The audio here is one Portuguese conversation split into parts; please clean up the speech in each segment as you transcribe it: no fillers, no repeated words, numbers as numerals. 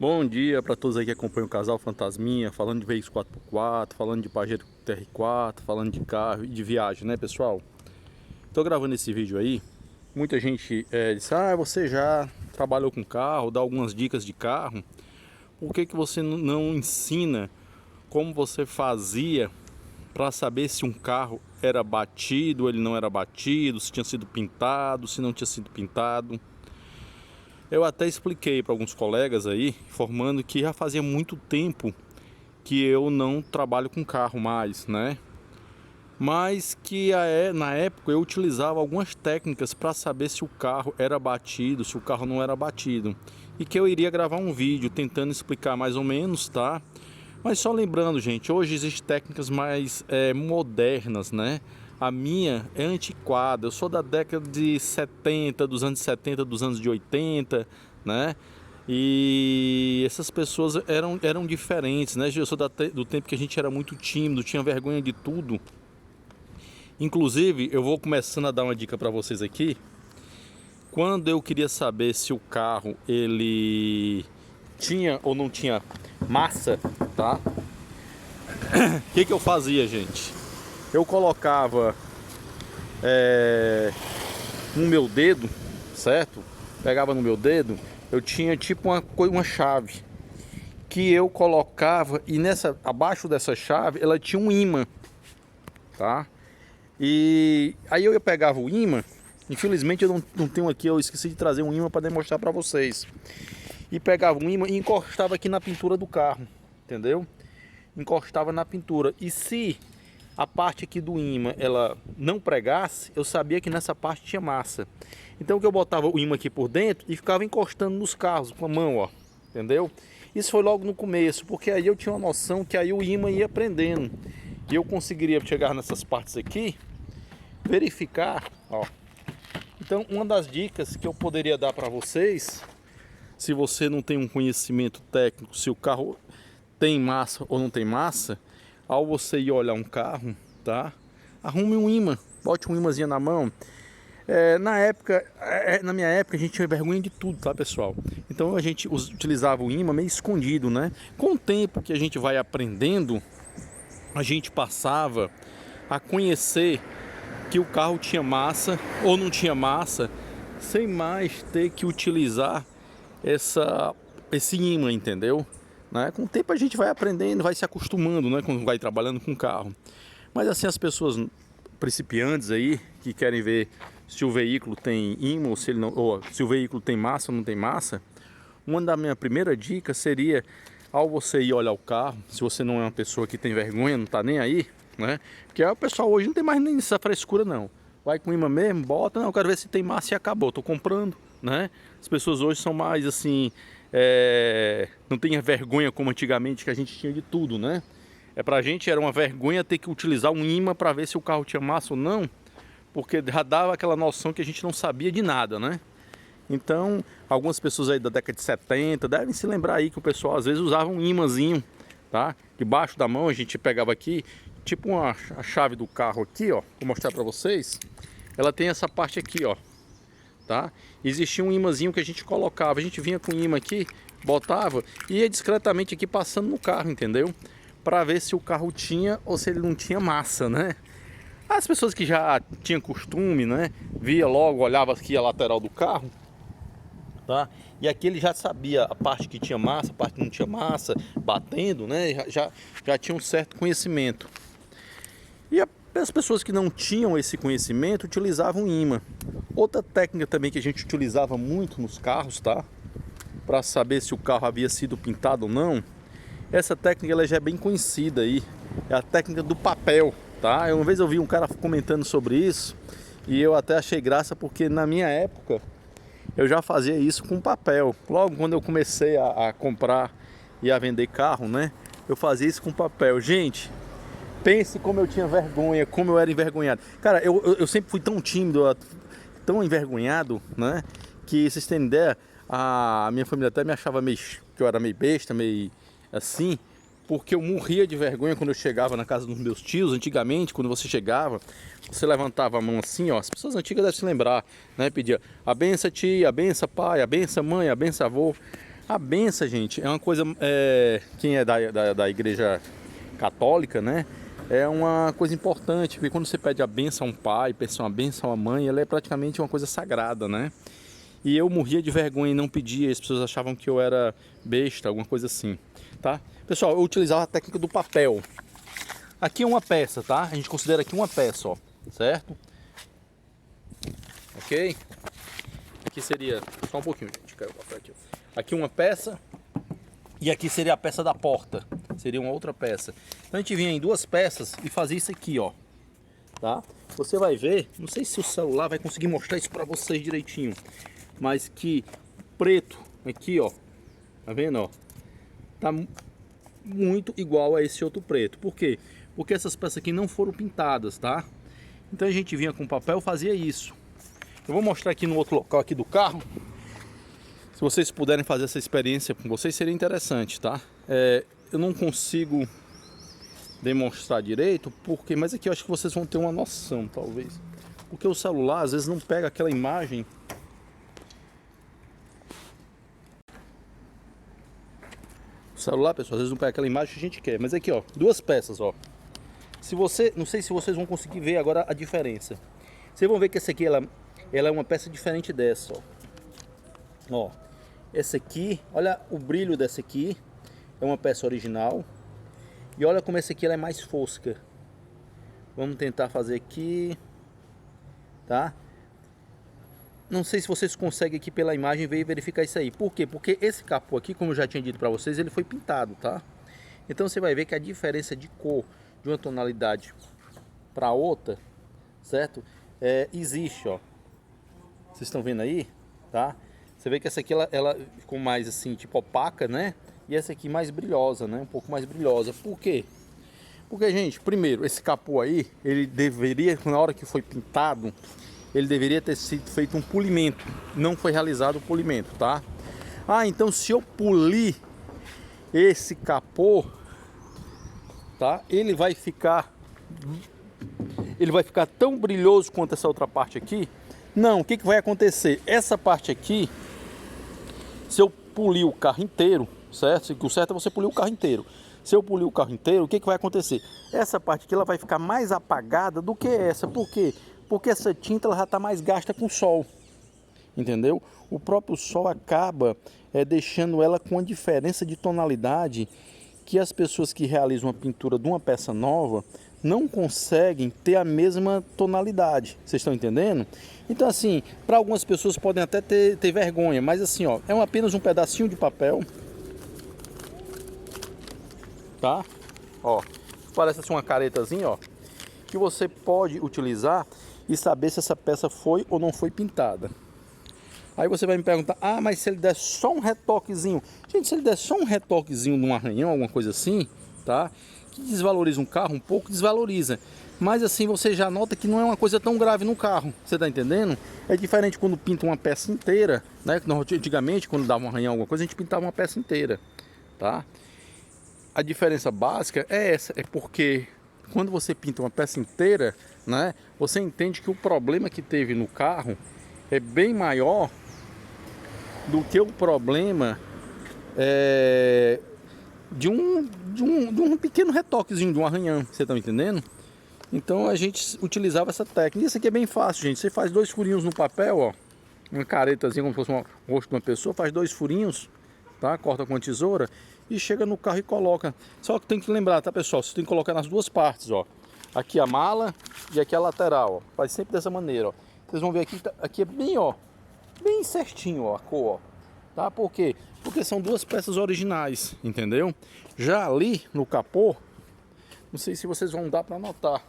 Bom dia para todos aí que acompanham o Casal Fantasminha, falando de veículos 4x4, falando de Pajero TR4, falando de carro e de viagem, né, pessoal? Tô gravando esse vídeo aí. Muita gente disse: ah, você já trabalhou com carro, dá algumas dicas de carro. Por que você não ensina como você fazia para saber se um carro era batido ou ele não era batido, se tinha sido pintado, se não tinha sido pintado? Eu até expliquei para alguns colegas aí, informando que já fazia muito tempo que eu não trabalho com carro mais, né? Mas que na época eu utilizava algumas técnicas para saber se o carro era batido, se o carro não era batido. E que eu iria gravar um vídeo tentando explicar mais ou menos, tá? Mas só lembrando, gente, hoje existem técnicas mais modernas, né? A minha é antiquada, eu sou da década de 70, dos anos 70, dos anos de 80, né? E essas pessoas eram diferentes, né? Eu sou do tempo que a gente era muito tímido, tinha vergonha de tudo. Inclusive, eu vou começando a dar uma dica para vocês aqui. Quando eu queria saber se o carro ele tinha ou não tinha massa, tá? O que eu fazia, gente? Eu colocava no meu dedo, certo? Pegava no meu dedo, eu tinha tipo uma chave que eu colocava e abaixo dessa chave ela tinha um ímã, tá? E aí eu pegava o ímã, infelizmente eu não tenho aqui, eu esqueci de trazer um ímã para demonstrar para vocês. E pegava um ímã e encostava aqui na pintura do carro, entendeu? Encostava na pintura. E se a parte aqui do ímã ela não pregasse, eu sabia que nessa parte tinha massa. Então que eu botava o ímã aqui por dentro e ficava encostando nos carros com a mão, ó, entendeu? Isso foi logo no começo, porque aí eu tinha uma noção que aí o ímã ia prendendo e eu conseguiria chegar nessas partes aqui, verificar, ó. Então uma das dicas que eu poderia dar para vocês, se você não tem um conhecimento técnico, se o carro tem massa ou não tem massa, ao você ir olhar um carro, tá? Arrume um ímã, bote um ímãzinho na mão. Na minha época a gente tinha vergonha de tudo, tá, pessoal? Então a gente utilizava o ímã meio escondido, né? Com o tempo que a gente vai aprendendo, a gente passava a conhecer que o carro tinha massa ou não tinha massa, sem mais ter que utilizar esse ímã, entendeu? Né? Com o tempo a gente vai aprendendo, vai se acostumando, né? Quando vai trabalhando com carro. Mas assim, as pessoas principiantes aí, que querem ver se o veículo tem ímã ou se ele não, ou se o veículo tem massa ou não tem massa, uma da minha primeira dica seria, ao você ir olhar o carro, se você não é uma pessoa que tem vergonha, não tá nem aí, né? Porque o pessoal hoje não tem mais nem essa frescura, não. Vai com ímã mesmo, bota, não, eu quero ver se tem massa e acabou, tô comprando, né? As pessoas hoje são mais assim, não tem vergonha como antigamente, que a gente tinha de tudo, né? Pra gente era uma vergonha ter que utilizar um ímã para ver se o carro tinha massa ou não, porque já dava aquela noção que a gente não sabia de nada, né? Então, algumas pessoas aí da década de 70 devem se lembrar aí que o pessoal às vezes usava um ímãzinho, tá? Debaixo da mão a gente pegava aqui, tipo a chave do carro aqui, ó, vou mostrar para vocês. Ela tem essa parte aqui, ó, tá? Existia um ímãzinho que a gente colocava, a gente vinha com o ímã aqui, botava e ia discretamente aqui passando no carro, entendeu? Para ver se o carro tinha ou se ele não tinha massa, né? As pessoas que já tinham costume, né? Via logo, olhava aqui a lateral do carro, tá? E aqui ele já sabia a parte que tinha massa, a parte que não tinha massa, batendo, né? Já tinha um certo conhecimento. E as pessoas que não tinham esse conhecimento utilizavam ímã. Outra técnica também que a gente utilizava muito nos carros, tá? Para saber se o carro havia sido pintado ou não. Essa técnica ela já é bem conhecida aí. É a técnica do papel, tá? Uma vez eu vi um cara comentando sobre isso e eu até achei graça, porque na minha época eu já fazia isso com papel. Logo quando eu comecei a comprar e a vender carro, né? Eu fazia isso com papel. Gente, pense como eu tinha vergonha, como eu era envergonhado. Cara, eu sempre fui tão tímido, tão envergonhado, né? Que vocês têm ideia, a minha família até me achava que eu era meio besta, meio assim, porque eu morria de vergonha quando eu chegava na casa dos meus tios. Antigamente, quando você chegava, você levantava a mão assim, ó, as pessoas antigas devem se lembrar, né? Pedia: a benção tia, a benção pai, a benção mãe, a benção avô. A benção, gente, é uma coisa, quem é da igreja católica, né? É uma coisa importante, porque quando você pede a benção a um pai, pede uma benção a uma mãe, ela é praticamente uma coisa sagrada, né? E eu morria de vergonha e não pedia, as pessoas achavam que eu era besta, alguma coisa assim, tá? Pessoal, eu utilizava a técnica do papel. Aqui é uma peça, tá? A gente considera aqui uma peça, ó, certo? Ok? Aqui seria, só um pouquinho, gente, caiu o papel aqui. Aqui uma peça e aqui seria a peça da porta, seria uma outra peça. Então a gente vinha em duas peças e fazia isso aqui, ó, tá? Você vai ver, não sei se o celular vai conseguir mostrar isso pra vocês direitinho, mas que preto aqui, ó, tá vendo, ó? Tá muito igual a esse outro preto. Por quê? Porque essas peças aqui não foram pintadas, tá? Então a gente vinha com papel e fazia isso. Eu vou mostrar aqui no outro local aqui do carro. Se vocês puderem fazer essa experiência com vocês, seria interessante, tá? Eu não consigo demonstrar direito, porque, mas aqui eu acho que vocês vão ter uma noção, talvez. Porque o celular às vezes não pega aquela imagem. O celular, pessoal, às vezes não pega aquela imagem que a gente quer. Mas aqui, ó, duas peças, ó. Se você, não sei se vocês vão conseguir ver agora a diferença. Vocês vão ver que essa aqui, ela é uma peça diferente dessa, ó. Ó, essa aqui, olha o brilho dessa aqui, é uma peça original. E olha como essa aqui ela é mais fosca. Vamos tentar fazer aqui, tá? Não sei se vocês conseguem aqui pela imagem ver e verificar isso aí. Por quê? Porque esse capô aqui, como eu já tinha dito para vocês, ele foi pintado, tá? Então você vai ver que a diferença de cor de uma tonalidade para outra, certo? Existe, ó. Vocês estão vendo aí, tá? Você vê que essa aqui ela ficou mais assim, tipo opaca, né? E essa aqui mais brilhosa, né? Um pouco mais brilhosa. Por quê? Porque, gente, primeiro, esse capô aí, ele deveria, na hora que foi pintado, ele deveria ter sido feito um polimento. Não foi realizado o polimento, tá? Ah, então se eu polir esse capô, tá? Ele vai ficar tão brilhoso quanto essa outra parte aqui? Não, o que vai acontecer? Essa parte aqui, se eu polir o carro inteiro, certo? O certo é você polir o carro inteiro. Se eu polir o carro inteiro, o que vai acontecer? Essa parte aqui ela vai ficar mais apagada do que essa. Por quê? Porque essa tinta ela já está mais gasta com o sol. Entendeu? O próprio sol acaba deixando ela com uma diferença de tonalidade que as pessoas que realizam uma pintura de uma peça nova não conseguem ter a mesma tonalidade. Vocês estão entendendo? Então assim, para algumas pessoas podem até ter vergonha, mas assim, ó, é apenas um pedacinho de papel, tá? Ó, parece assim uma caretazinha, ó, que você pode utilizar e saber se essa peça foi ou não foi pintada. Aí você vai me perguntar, ah, mas se ele der só um retoquezinho? Gente, se ele der só um retoquezinho num arranhão, alguma coisa assim, tá? Que desvaloriza um carro, um pouco desvaloriza. Mas assim você já nota que não é uma coisa tão grave no carro, você tá entendendo? É diferente quando pinta uma peça inteira, né? Antigamente, quando dava um arranhão, alguma coisa, a gente pintava uma peça inteira, tá? A diferença básica é essa, é porque quando você pinta uma peça inteira, né? Você entende que o problema que teve no carro é bem maior do que o problema de um pequeno retoquezinho, de um arranhão, você tá entendendo? Então a gente utilizava essa técnica. Isso aqui é bem fácil, gente. Você faz 2 furinhos no papel, ó, uma caretazinha como se fosse um rosto de uma pessoa, faz 2 furinhos, tá? Corta com a tesoura e chega no carro e coloca. Só que tem que lembrar, tá, pessoal? Você tem que colocar nas duas partes, ó. Aqui a mala e aqui a lateral, ó. Faz sempre dessa maneira, ó. Vocês vão ver aqui, aqui é bem, ó, bem certinho, ó, a cor, ó. Tá? Por quê? Porque são duas peças originais, entendeu? Já ali no capô, não sei se vocês vão dar para notar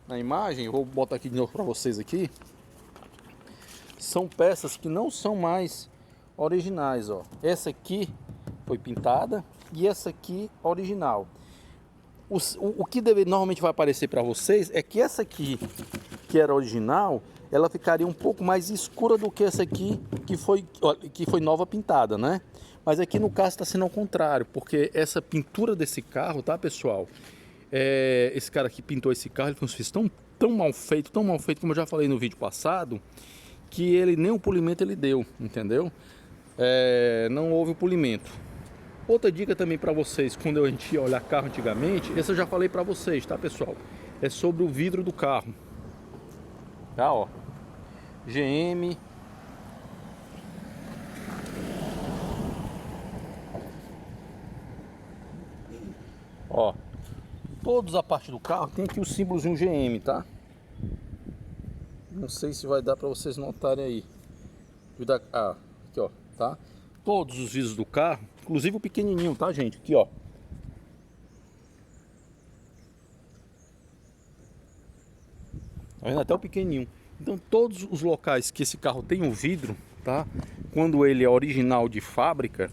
na imagem, eu vou botar aqui de novo para vocês aqui. São peças que não são mais originais, ó. Essa aqui foi pintada e essa aqui original. O que normalmente vai aparecer para vocês é que essa aqui, que era original, ela ficaria um pouco mais escura do que essa aqui, que foi nova pintada, né? Mas aqui no caso está sendo ao contrário, porque essa pintura desse carro, tá, pessoal? Esse cara que pintou esse carro, ele fez tão mal feito, como eu já falei no vídeo passado, que ele nem o polimento ele deu, entendeu? não houve o polimento. Outra dica também para vocês, quando a gente ia olhar carro antigamente, essa eu já falei para vocês, tá, pessoal? É sobre o vidro do carro. Tá, ó. GM. Ó. Todos a parte do carro tem aqui o símbolozinho GM, tá? Não sei se vai dar para vocês notarem aí. Aqui, ó, tá? Todos os vidros do carro, inclusive o pequenininho, tá, gente? Aqui, ó. Tá vendo? Até o pequenininho. Então, todos os locais que esse carro tem o vidro, tá? Quando ele é original de fábrica,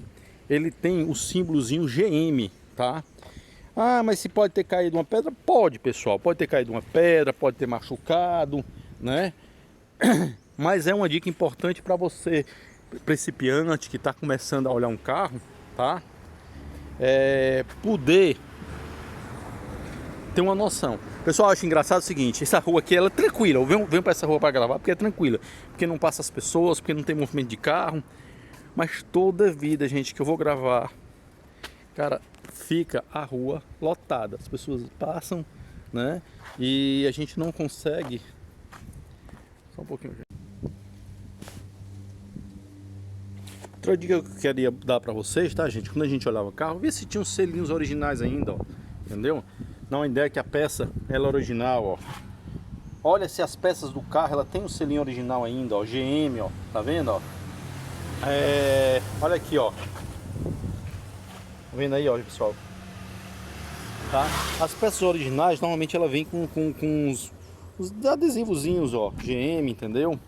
ele tem o símbolozinho GM, tá? Ah, mas se pode ter caído uma pedra? Pode, pessoal. Pode ter caído uma pedra, pode ter machucado, né? Mas é uma dica importante para você principiante que está começando a olhar um carro, tá? Poder ter uma noção. Pessoal, eu acho engraçado o seguinte: essa rua aqui ela é tranquila. Eu venho para essa rua para gravar porque é tranquila, porque não passa as pessoas, porque não tem movimento de carro. Mas toda vida, gente, que eu vou gravar, cara, fica a rua lotada. As pessoas passam, né? E a gente não consegue. Só um pouquinho. Outra dica que eu queria dar para vocês, tá, gente? Quando a gente olhava o carro, vê se tinha os selinhos originais ainda, ó. Entendeu? Dá uma ideia que a peça ela é original, ó. Olha se as peças do carro ela tem o selinho original ainda, ó. GM, ó. Tá vendo, ó? Olha aqui, ó. Tá vendo aí, ó, pessoal? Tá? As peças originais normalmente ela vem com os adesivozinhos, ó. GM, entendeu?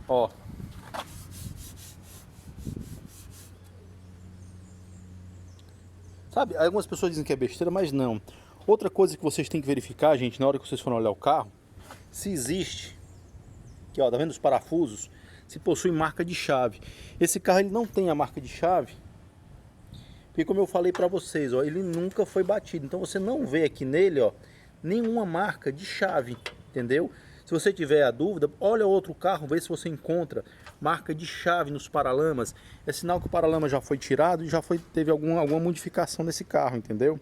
Ó. Sabe, algumas pessoas dizem que é besteira, mas não. Outra coisa que vocês têm que verificar, gente, na hora que vocês forem olhar o carro, se existe, aqui ó, tá vendo os parafusos, se possui marca de chave. Esse carro ele não tem a marca de chave, porque como eu falei para vocês, ó, ele nunca foi batido. Então você não vê aqui nele, ó, nenhuma marca de chave, entendeu? Se você tiver a dúvida, olha outro carro, vê se você encontra marca de chave nos paralamas. É sinal que o paralama já foi tirado e já teve alguma modificação nesse carro, entendeu?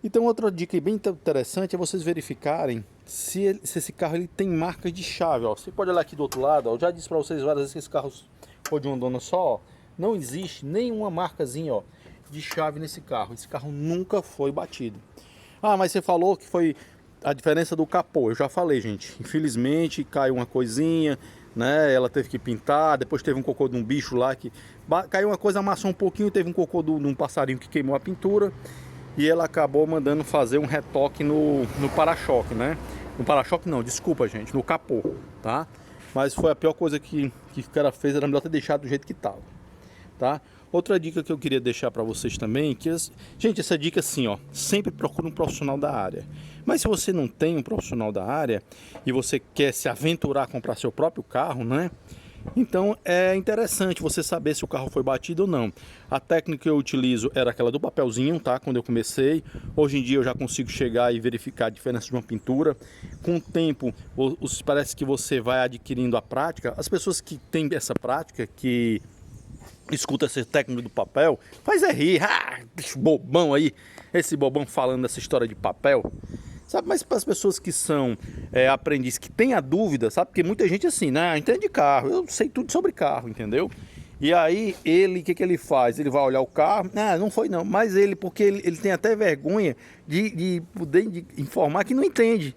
Então outra dica bem interessante é vocês verificarem se esse carro ele tem marca de chave. Ó. Você pode olhar aqui do outro lado, ó. Eu já disse para vocês várias vezes que esse carro foi de uma dona só. Ó. Não existe nenhuma marcazinha, ó, de chave nesse carro. Esse carro nunca foi batido. Ah, mas você falou que foi a diferença do capô. Eu já falei, gente. Infelizmente caiu uma coisinha, né? Ela teve que pintar. Depois teve um cocô de um bicho lá que caiu uma coisa, amassou um pouquinho. Teve um cocô de um passarinho que queimou a pintura. E ela acabou mandando fazer um retoque no para-choque, né? No para-choque não, desculpa, gente, no capô, tá? Mas foi a pior coisa que o cara fez, era melhor ter deixado do jeito que tava, tá? Outra dica que eu queria deixar para vocês também, gente, essa dica assim, ó, sempre procure um profissional da área. Mas se você não tem um profissional da área e você quer se aventurar a comprar seu próprio carro, né? Então é interessante você saber se o carro foi batido ou não. A técnica que eu utilizo era aquela do papelzinho, tá? Quando eu comecei. Hoje em dia eu já consigo chegar e verificar a diferença de uma pintura. Com o tempo, parece que você vai adquirindo a prática. As pessoas que têm essa prática, que escuta essa técnica do papel, faz rir. Ah, bicho bobão aí, esse bobão falando dessa história de papel. Sabe, mas para as pessoas que são aprendizes, que têm a dúvida, sabe? Porque muita gente assim, né? Entende de carro, eu sei tudo sobre carro, entendeu? E aí, o que ele faz? Ele vai olhar o carro, não foi não, mas porque ele tem até vergonha de poder informar que não entende,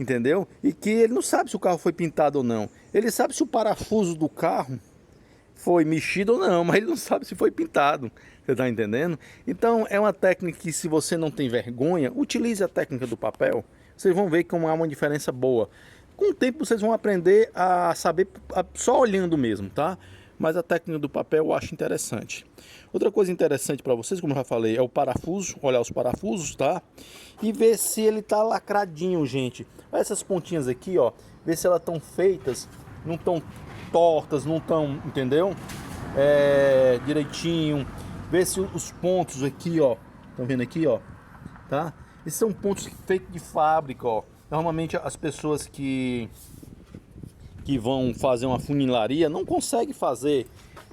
entendeu? E que ele não sabe se o carro foi pintado ou não. Ele sabe se o parafuso do carro foi mexido ou não, mas ele não sabe se foi pintado. Você está entendendo? Então é uma técnica que, se você não tem vergonha, utilize a técnica do papel. Vocês vão ver como há uma diferença boa. Com o tempo vocês vão aprender a saber só olhando mesmo, tá? Mas a técnica do papel eu acho interessante. Outra coisa interessante para vocês, como eu já falei, é o parafuso. Olhar os parafusos, tá? E ver se ele tá lacradinho, gente. Olha essas pontinhas aqui, ó. Ver se elas estão feitas, não estão tortas, não estão, entendeu? Direitinho. Ver se os pontos aqui, ó, estão vendo aqui, ó, tá? Esses são pontos feitos de fábrica, ó. Normalmente as pessoas que vão fazer uma funilaria não conseguem fazer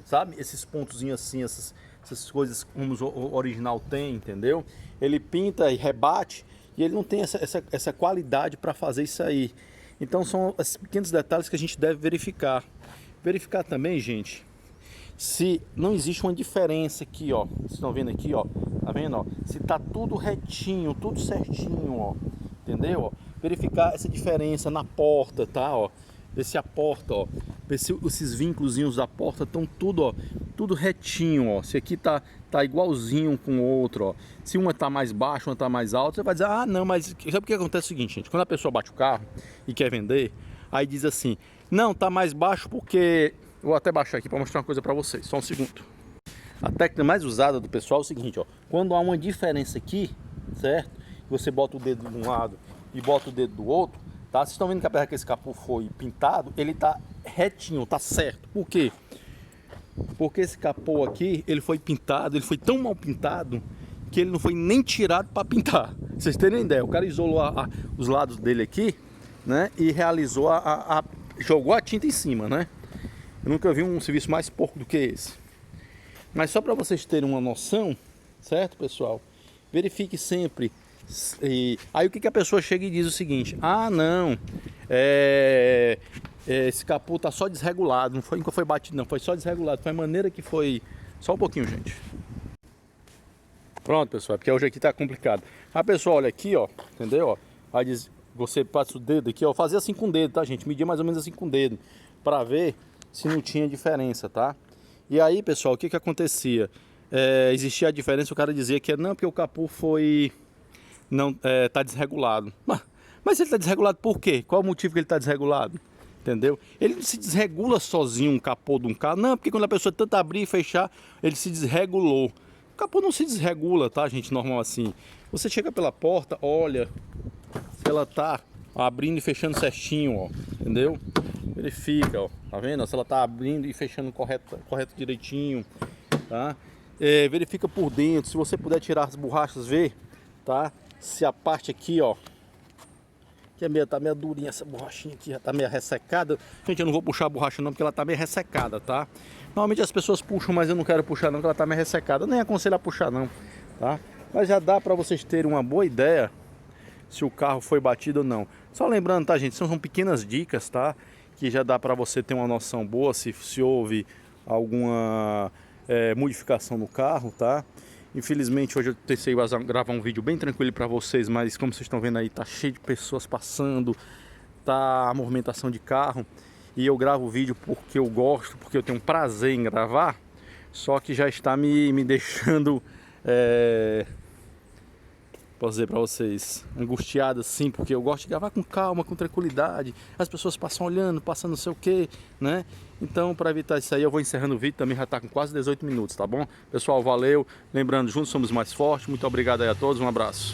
sabe? Esses pontozinhos assim, essas coisas como o original tem, entendeu? Ele pinta e rebate e ele não tem essa qualidade para fazer isso aí. Então são esses pequenos detalhes que a gente deve verificar. Verificar também, gente, se não existe uma diferença aqui, ó. Vocês estão vendo aqui, ó. Tá vendo, ó? Se tá tudo retinho, tudo certinho, ó. Entendeu? Ó? Verificar essa diferença na porta, tá? Ó. Ver se a porta, ó. Ver se esses vínculozinhos da porta estão tudo, ó. Tudo retinho, ó. Se aqui tá igualzinho com o outro, ó. Se uma tá mais baixa, uma tá mais alta, você vai dizer, ah, não, mas sabe o que acontece? É o seguinte, gente. Quando a pessoa bate o carro e quer vender, aí diz assim, não, tá mais baixo porque... Vou até baixar aqui para mostrar uma coisa para vocês. Só um segundo. A técnica mais usada do pessoal é o seguinte, ó. Quando há uma diferença aqui, certo? Você bota o dedo de um lado e bota o dedo do outro, tá? Vocês estão vendo que apesar que esse capô foi pintado, ele tá retinho, tá certo. Por quê? Porque esse capô aqui, ele foi pintado, ele foi tão mal pintado que ele não foi nem tirado para pintar. Vocês terem ideia, o cara isolou os lados dele aqui, né? E realizou jogou a tinta em cima, né? Eu nunca vi um serviço mais porco do que esse. Mas só para vocês terem uma noção, certo, pessoal? Verifique sempre. Aí o que a pessoa chega e diz o seguinte: ah, não, esse capô tá só desregulado. Nunca foi batido, não. Foi só desregulado. Foi a maneira que foi. Só um pouquinho, gente. Pronto, pessoal, porque hoje aqui tá complicado. A pessoa olha aqui, ó, entendeu? Ó, aí diz, você passa o dedo aqui, ó, fazia assim com o dedo, tá, gente? Media mais ou menos assim com o dedo, para ver se não tinha diferença, tá? E aí, pessoal, o que acontecia? Existia a diferença, o cara dizia que não, porque o capô foi... não tá desregulado. Mas ele tá desregulado por quê? Qual o motivo que ele tá desregulado? Entendeu? Ele não se desregula sozinho um capô de um carro, não, porque quando a pessoa tenta abrir e fechar, ele se desregulou. O capô não se desregula, tá, gente? Normal assim. Você chega pela porta, olha, se ela tá abrindo e fechando certinho, ó, entendeu? Verifica, ó, tá vendo? Se ela tá abrindo e fechando correto direitinho, tá? Verifica por dentro, se você puder tirar as borrachas, ver, tá? Se a parte aqui, ó, que tá meio durinha, essa borrachinha aqui já tá meio ressecada. Gente, eu não vou puxar a borracha não, porque ela tá meio ressecada, tá? Normalmente as pessoas puxam, mas eu não quero puxar não, porque ela tá meio ressecada. Eu nem aconselho a puxar não, tá? Mas já dá pra vocês terem uma boa ideia se o carro foi batido ou não. Só lembrando, tá, gente? São pequenas dicas, tá? Que já dá para você ter uma noção boa se houve alguma modificação no carro, tá? Infelizmente hoje eu pensei gravar um vídeo bem tranquilo para vocês, mas como vocês estão vendo aí, tá cheio de pessoas passando, tá a movimentação de carro, e eu gravo o vídeo porque eu gosto, porque eu tenho prazer em gravar, só que já está me deixando... posso dizer para vocês, angustiado assim, porque eu gosto de gravar com calma, com tranquilidade. As pessoas passam olhando, passando não sei o que, né? Então, para evitar isso aí, eu vou encerrando o vídeo, também já tá com quase 18 minutos, tá bom? Pessoal, valeu. Lembrando, juntos somos mais fortes. Muito obrigado aí a todos, um abraço.